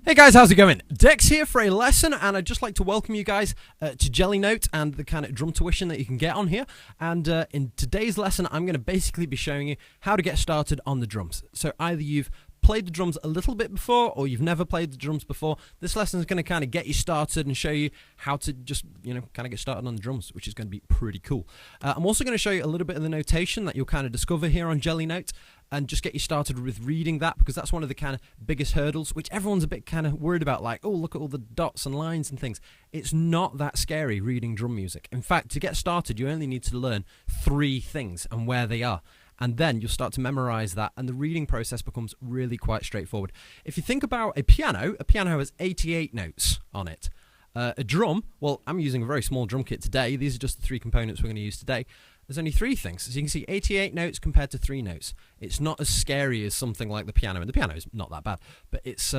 Hey guys, how's it going? Dex here for a lesson, and I'd just like to welcome you guys to Jellynote and the kind of drum tuition that you can get on here. And in today's lesson, I'm going to basically be showing you how to get started on the drums. So either you've played the drums a little bit before, or you've never played the drums before. This lesson is going to kind of get you started and show you how to just, kind of get started on the drums, which is going to be pretty cool. I'm also going to show you a little bit of the notation that you'll kind of discover here on Jellynote, and just get you started with reading that, because that's one of the kind of biggest hurdles, which everyone's a bit kind of worried about, like, oh, look at all the dots and lines and things. It's not that scary reading drum music. In fact, to get started, you only need to learn 3 things and where they are. And then you'll start to memorize that, and the reading process becomes really quite straightforward. If you think about a piano has 88 notes on it. A drum, well, I'm using a very small drum kit today. These are just the 3 components we're going to use today. There's only 3 things. So you can see 88 notes compared to 3 notes. It's not as scary as something like the piano, and the piano is not that bad. But it's,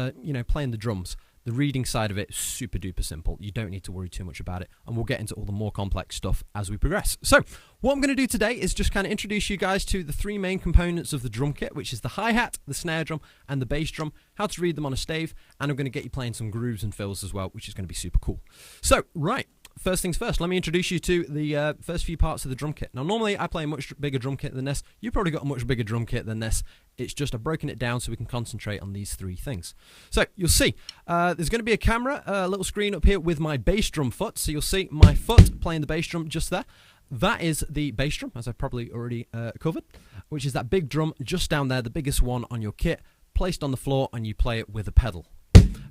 playing the drums. The reading side of it is super duper simple. You don't need to worry too much about it, and we'll get into all the more complex stuff as we progress. So what I'm going to do today is just kind of introduce you guys to the 3 main components of the drum kit, which is the hi-hat, the snare drum, and the bass drum, how to read them on a stave, and I'm going to get you playing some grooves and fills as well, which is going to be super cool. So, right. First things first, let me introduce you to the first few parts of the drum kit. Now, normally I play a much bigger drum kit than this. You've probably got a much bigger drum kit than this. It's just I've broken it down so we can concentrate on these 3 things. So, you'll see, there's going to be a camera, a little screen up here with my bass drum foot. So, you'll see my foot playing the bass drum just there. That is the bass drum, as I've probably already covered, which is that big drum just down there, the biggest one on your kit, placed on the floor, and you play it with a pedal.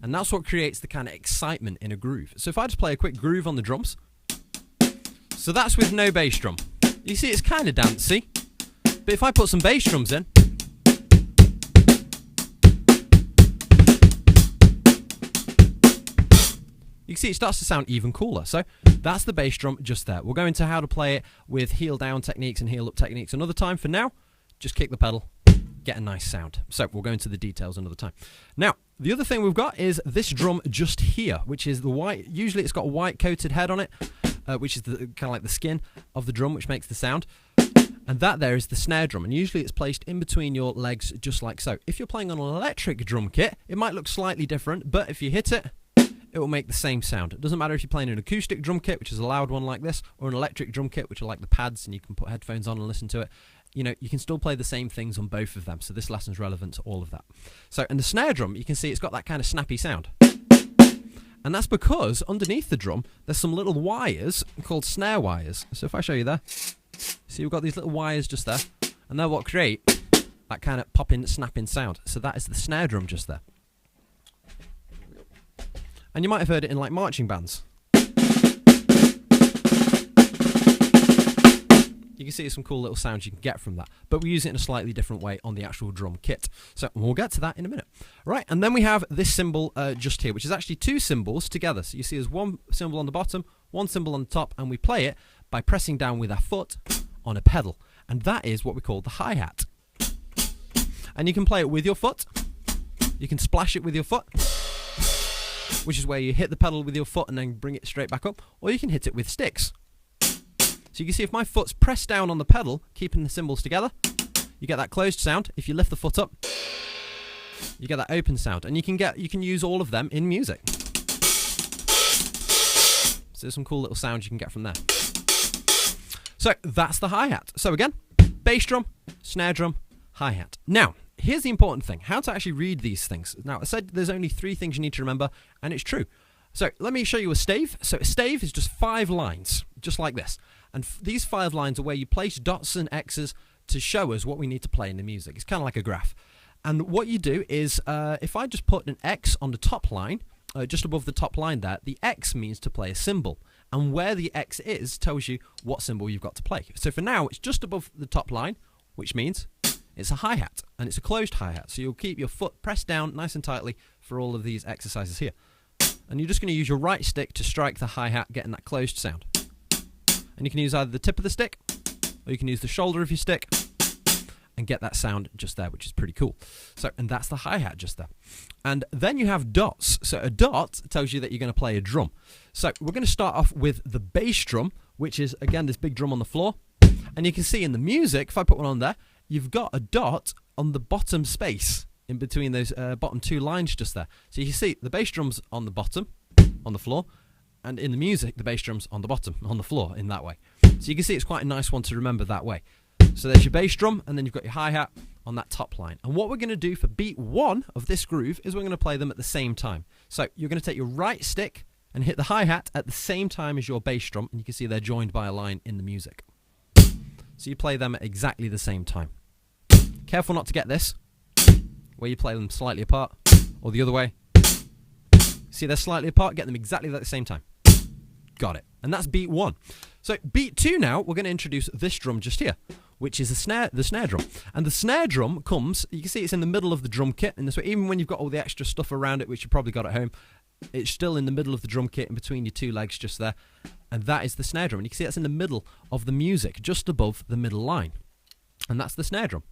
And that's what creates the kind of excitement in a groove. So if I just play a quick groove on the drums, so that's with no bass drum. You see, it's kind of dancey, but if I put some bass drums in, you can see it starts to sound even cooler. So that's the bass drum just there. We'll go into how to play it with heel down techniques and heel up techniques another time. For now, just kick the pedal, get a nice sound. So we'll go into the details another time. Now, the other thing we've got is this drum just here, which is the white. Usually it's got a white coated head on it, which is the kind of like the skin of the drum, which makes the sound. And that there is the snare drum, and usually it's placed in between your legs just like so. If you're playing on an electric drum kit, it might look slightly different, but if you hit it, it will make the same sound. It doesn't matter if you're playing an acoustic drum kit, which is a loud one like this, or an electric drum kit, which are like the pads, and you can put headphones on and listen to it. You can still play the same things on both of them, so this lesson's relevant to all of that. So, and the snare drum, you can see it's got that kind of snappy sound. And that's because underneath the drum, there's some little wires called snare wires. So if I show you there, see we've got these little wires just there, and they're what create that kind of popping, snapping sound. So that is the snare drum just there. And you might have heard it in like marching bands. You can see some cool little sounds you can get from that, but we use it in a slightly different way on the actual drum kit. So we'll get to that in a minute. Right, and then we have this cymbal just here, which is actually 2 cymbals together. So you see there's 1 cymbal on the bottom, 1 cymbal on the top, and we play it by pressing down with our foot on a pedal. And that is what we call the hi-hat. And you can play it with your foot. You can splash it with your foot, which is where you hit the pedal with your foot and then bring it straight back up, or you can hit it with sticks. So you can see if my foot's pressed down on the pedal, keeping the cymbals together, you get that closed sound. If you lift the foot up, you get that open sound, and you can use all of them in music. So there's some cool little sounds you can get from there. So that's the hi-hat. So again, bass drum, snare drum, hi-hat. Now, here's the important thing, how to actually read these things. Now, I said there's only 3 things you need to remember, and it's true. So let me show you a stave. So a stave is just 5 lines, just like this. And these 5 lines are where you place dots and X's to show us what we need to play in the music. It's kind of like a graph. And what you do is, if I just put an X on the top line, just above the top line there, the X means to play a cymbal. And where the X is tells you what cymbal you've got to play. So for now, it's just above the top line, which means it's a hi-hat. And it's a closed hi-hat. So you'll keep your foot pressed down nice and tightly for all of these exercises here. And you're just going to use your right stick to strike the hi-hat, getting that closed sound. And you can use either the tip of the stick, or you can use the shoulder of your stick, and get that sound just there, which is pretty cool. So, and that's the hi-hat just there. And then you have dots. So a dot tells you that you're going to play a drum. So we're going to start off with the bass drum, which is, again, this big drum on the floor. And you can see in the music, if I put one on there, you've got a dot on the bottom space. in between those bottom two lines just there. So you can see the bass drum's on the bottom, on the floor, and in the music, the bass drum's on the bottom, on the floor, in that way. So you can see it's quite a nice one to remember that way. So there's your bass drum, and then you've got your hi-hat on that top line. And what we're going to do for beat 1 of this groove is we're going to play them at the same time. So you're going to take your right stick and hit the hi-hat at the same time as your bass drum, and you can see they're joined by a line in the music. So you play them at exactly the same time. Careful not to get this, where you play them slightly apart, or the other way. See, they're slightly apart, get them exactly at the same time. Got it. And that's beat 1. So beat 2 now, we're going to introduce this drum just here, which is the snare drum. And the snare drum comes, you can see it's in the middle of the drum kit in this way. Even when you've got all the extra stuff around it, which you probably got at home, it's still in the middle of the drum kit in between your two legs just there. And that is the snare drum. And you can see that's in the middle of the music, just above the middle line. And that's the snare drum.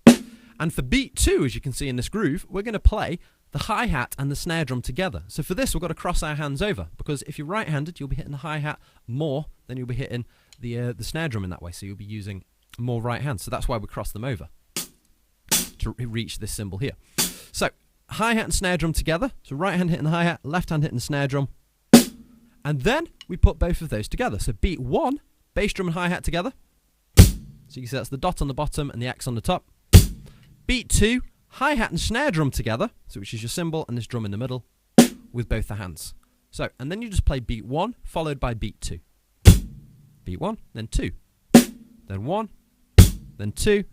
And for beat 2, as you can see in this groove, we're going to play the hi-hat and the snare drum together. So for this, we've got to cross our hands over, because if you're right-handed, you'll be hitting the hi-hat more than you'll be hitting the snare drum in that way. So you'll be using more right hands. So that's why we cross them over to reach this symbol here. So hi-hat and snare drum together. So right hand hitting the hi-hat, left hand hitting the snare drum. And then we put both of those together. So beat 1, bass drum and hi-hat together. So you can see that's the dot on the bottom and the X on the top. Beat 2, hi-hat and snare drum together, so which is your cymbal and this drum in the middle, with both the hands. So, and then you just play beat 1, followed by beat 2. Beat 1, then 2, then 1, then 2,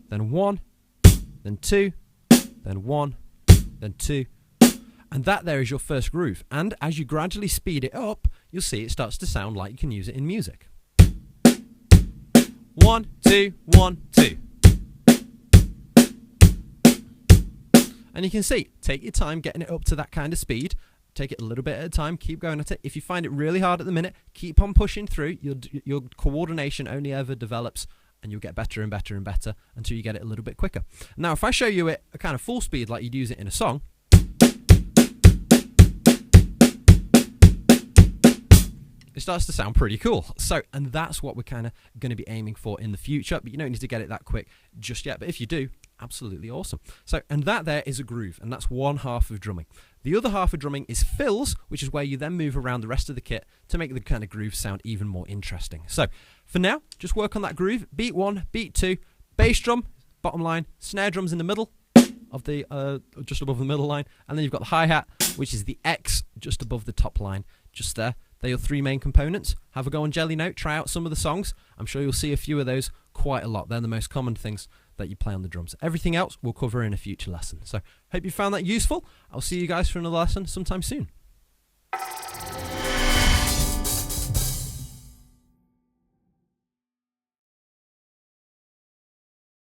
then 1, then 2, then 1, then 2. And that there is your first groove. And as you gradually speed it up, you'll see it starts to sound like you can use it in music. 1, 2, 1, 2. And you can see, take your time getting it up to that kind of speed. Take it a little bit at a time, keep going at it. If you find it really hard at the minute, keep on pushing through. Your coordination only ever develops, and you'll get better and better and better until you get it a little bit quicker. Now, if I show you it a kind of full speed like you'd use it in a song, it starts to sound pretty cool. So, and that's what we're kind of going to be aiming for in the future, but you don't need to get it that quick just yet. But if you do, absolutely awesome. So, and that there is a groove, and that's one half of drumming. The other half of drumming is fills, which is where you then move around the rest of the kit to make the kind of groove sound even more interesting. So, for now, just work on that groove. Beat 1, beat 2, bass drum, bottom line, snare drums in the middle of the, just above the middle line, and then you've got the hi-hat, which is the X just above the top line, just there. They're your three main components. Have a go on Jellynote, try out some of the songs. I'm sure you'll see a few of those quite a lot. They're the most common things that you play on the drums. Everything else we'll cover in a future lesson. So hope you found that useful. I'll see you guys for another lesson sometime soon.